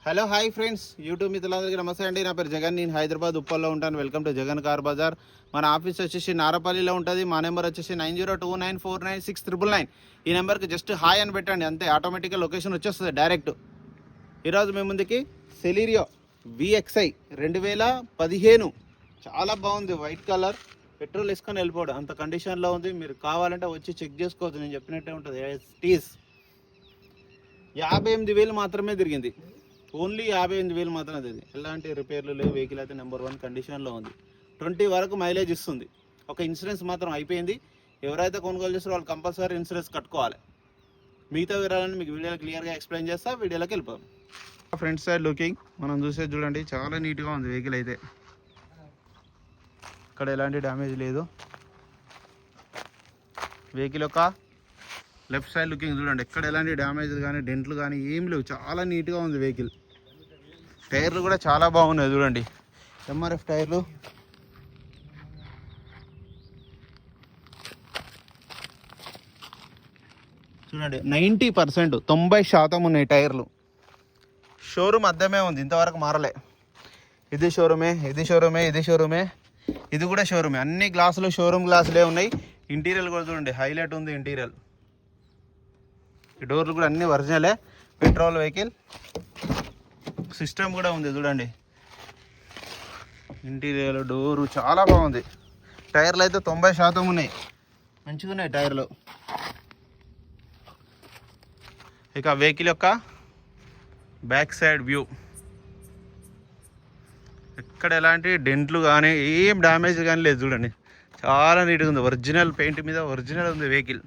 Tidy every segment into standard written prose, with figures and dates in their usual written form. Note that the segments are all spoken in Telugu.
హలో హాయ్ ఫ్రెండ్స్, యూట్యూబ్ మిత్రులందరికీ నమస్తే అండి. నా పేరు జగన్, నేను హైదరాబాద్ ఉప్పల్లో ఉంటాను. Welcome to Jagan car bazaar. మన ఆఫీస్ వచ్చేసి నారపల్లిలో ఉంటుంది. మా నెంబర్ వచ్చేసి 9029496999. ఈ నెంబర్కి జస్ట్ హాయ్ అని పెట్టండి, అంతే ఆటోమేటిక్గా లొకేషన్ వచ్చేస్తుంది డైరెక్ట్. ఈరోజు మీ ముందుకి సెలీరియో VXI 2015 చాలా బాగుంది. వైట్ కలర్, పెట్రోల్ వేసుకొని వెళ్ళిపోవడం అంత కండిషన్లో ఉంది. మీరు కావాలంటే వచ్చి చెక్ చేసుకోవచ్చు, నేను చెప్పినట్టే ఉంటుంది. టీస్ 58,000 మాత్రమే తిరిగింది. ఓన్లీ 58,000 మాత్రమే తిరిగింది. ఎలాంటి రిపేర్లు లేవు. వెహికల్ అయితే నెంబర్ 1 కండిషన్లో ఉంది. 20 వరకు మైలేజ్ ఇస్తుంది. ఒక ఇన్సూరెన్స్ మాత్రం అయిపోయింది. ఎవరైతే కొనుగోలు చేస్తారో వాళ్ళు కంపల్సరీ ఇన్సూరెన్స్ కట్టుకోవాలి. మిగతా వివరాలను మీకు వీడియోలో క్లియర్గా ఎక్స్ప్లెయిన్ చేస్తా. వీడియోలోకి వెళ్ళిపోతాం. ఫ్రంట్ సైడ్ లుకింగ్ మనం చూసేది చూడండి, చాలా నీట్గా ఉంది వెహికల్ అయితే. ఇక్కడ ఎలాంటి డ్యామేజ్ లేదు. వెహికల్ యొక్క లెఫ్ట్ సైడ్ లుకింగ్ చూడండి, ఎక్కడ ఎలాంటి డ్యామేజ్ కానీ డెంట్లు కానీ ఏం లేవు. చాలా నీట్గా ఉంది వెహికల్. టైర్లు కూడా చాలా బాగున్నాయి చూడండి, MRF టైర్లు. చూడండి 90%, 90% ఉన్నాయి టైర్లు. షోరూమ్ అద్దమే ఉంది, ఇంతవరకు మారలే. ఇది షోరూమే, ఇది షోరూమే, ఇది షోరూమే, ఇది కూడా షోరూమే. అన్ని గ్లాసులు షోరూమ్ గ్లాసులే ఉన్నాయి. ఇంటీరియర్ కూడా చూడండి, హైలైట్ ఉంది ఇంటీరియర్. ఈ డోర్లు కూడా అన్ని ఒరిజినలే. Petrol vehicle. సిస్టమ్ కూడా ఉంది చూడండి. ఇంటీరియర్ డోరు చాలా బాగుంది. టైర్లు అయితే 90% ఉన్నాయి, మంచిగా ఉన్నాయి టైర్లు. ఇక వెహికల్ యొక్క బ్యాక్ సైడ్ వ్యూ, ఎక్కడ ఎలాంటి డెంట్లు కానీ ఏం డ్యామేజ్ కానీ లేదు చూడండి. చాలా నీట్గా ఉంది. ఒరిజినల్ పెయింట్ మీద ఒరిజినల్ ఉంది వెహికల్.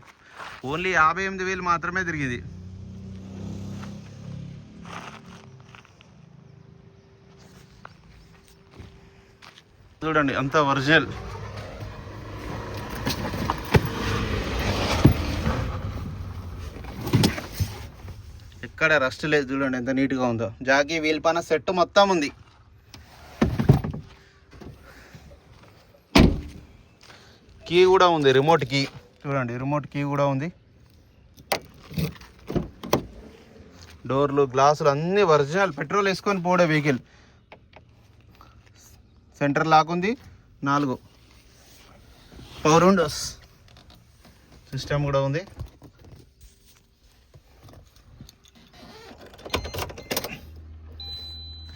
ఓన్లీ 58,000 మాత్రమే తిరిగింది. చూడండి అంత ఒరిజినల్. ఎక్కడ రస్ట్ లేదు చూడండి, ఎంత నీట్గా ఉందో. జాకీ వీల్ పైన సెట్ మొత్తం ఉంది. కీ కూడా ఉంది, రిమోట్ కీ చూడండి, రిమోట్ కీ కూడా ఉంది. డోర్లు గ్లాసులు అన్నీ ఒరిజినల్. పెట్రోల్ వేసుకొని పోడే వెహికల్. సెంటర్ లాక్ ఉంది. 4 పవర్ విండోస్. సిస్టమ్ కూడా ఉంది.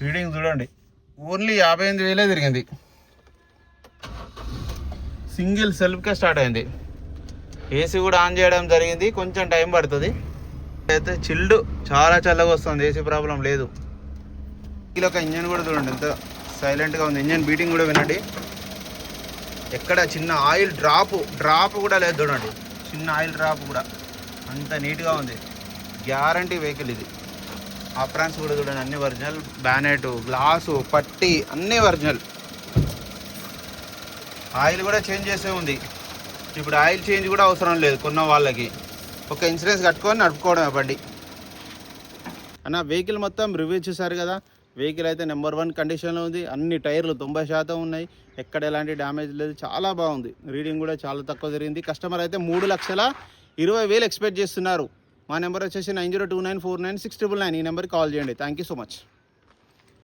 రీడింగ్ చూడండి, ఓన్లీ 58,000 తిరిగింది. సింగిల్ సెల్ఫ్కే స్టార్ట్ అయింది. ఏసీ కూడా ఆన్ చేయడం జరిగింది, కొంచెం టైం పడుతుంది. అయితే చిల్డ్, చాలా చల్లగా వస్తుంది, ఏసీ ప్రాబ్లం లేదు. ఇలా ఒక ఇంజన్ కూడా చూడండి ఎంత సైలెంట్గా ఉంది. ఇంజన్ బీటింగ్ కూడా వినండి. ఎక్కడ చిన్న ఆయిల్ డ్రాప్ కూడా లేదు చూడండి. చిన్న ఆయిల్ డ్రాప్ కూడా, అంత నీట్గా ఉంది. గ్యారంటీ వెహికల్ ఇది. ఆప్రాన్స్ కూడా చూడండి, అన్ని ఒరిజినల్. బ్యానెట్, గ్లాసు, పట్టి అన్నీ ఒరిజినల్. ఆయిల్ కూడా చేంజ్ చేసే ఉంది. ఇప్పుడు ఆయిల్ చేంజ్ కూడా అవసరం లేదు కొన్న వాళ్ళకి. ఒక ఇన్సూరెన్స్ కట్టుకొని నడుపుకోవడమే బండి. అన్న వెహికల్ మొత్తం రివ్యూ చూసారు కదా. వెహికల్ అయితే నెంబర్ 1 కండిషన్లో ఉంది. అన్ని టైర్లు 90% ఉన్నాయి. ఎక్కడ ఎలాంటి డ్యామేజ్ లేదు. చాలా బాగుంది. రీడింగ్ కూడా చాలా తక్కువ జరిగింది. కస్టమర్ అయితే 3,20,000 ఎక్స్పెక్ట్ చేస్తున్నారు. మా నెంబర్ వచ్చేసి 9029496999. ఈ నెంబర్కి కాల్ చేయండి. Thank you so much.